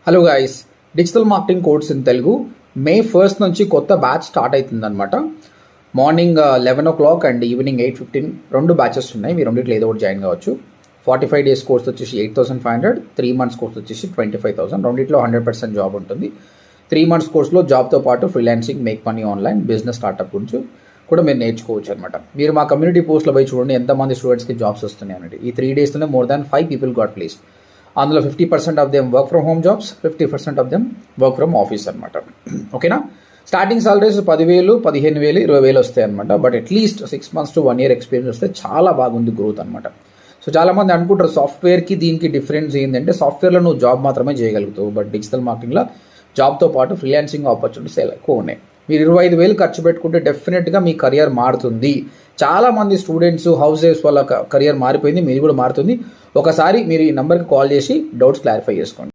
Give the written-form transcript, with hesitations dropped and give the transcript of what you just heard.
Hello guys, digital marketing course in Telugu May 1 నుంచి కొత్త batch start అవుతుంది అనమాట. మార్నింగ్ 11 o'clock అండ్ ఈవినింగ్ 8:15 రెండు బ్యాచెస్ ఉన్నాయి. మీరు రెండిట్లో ఏదో ఒకటి జాయిన్ కావచ్చు. 45 days కోర్స్ వచ్చేసి 8,500, 3 months కోర్స్ వచ్చేసి 25,000. రెండిట్లో 100% జాబ్ ఉంటుంది. 3 months కోర్స్లో జాబ్తో పాటు freelancing, make money online, business startup గురించి కూడా మీరు నేర్చుకోవచ్చు అనమాట. మీరు మా కమ్యూనిటీ పోస్ట్లో పోయి చూడండి ఎంతమంది స్టూడెంట్స్కి జాబ్స్ వస్తున్నాయి అన్నట్టు. ఈ 3 daysలోనే more than 5 people got placed. అందులో 50% of them work from home jobs, 50% of them work from office అనమాట. ఓకేనా? స్టార్టింగ్ సాలరీస్ 10,000, 15,000, 20,000 వస్తాయి అనమాట. But at least 6 months to 1 year experience వస్తే చాలా బాగుంది గ్రోత్ అనమాట. సో చాలామంది అనుకుంటారు సాఫ్ట్వేర్కి దీనికి డిఫరెన్స్ ఏంటంటే సాఫ్ట్వేర్లో నువ్వు జాబ్ మాత్రమే చేయగలుగుతావు, బట్ డిజిటల్ మార్కెటింగ్లో జాబ్తో పాటు ఫ్రీలాన్సింగ్ ఆపర్చునిటీస్ ఎక్కువ ఉన్నాయి. మీరు 25,000 ఖర్చు పెట్టుకుంటే డెఫినెట్గా మీ కెరియర్ మారుతుంది. చాలామంది స్టూడెంట్స్, హౌస్ వైఫ్స్ వాళ్ళ కెరియర్ మారిపోయింది, మీది కూడా మారుతుంది. ఒకసారి మీరు ఈ నెంబర్కి కాల్ చేసి డౌట్స్ క్లారిఫై చేసుకోండి.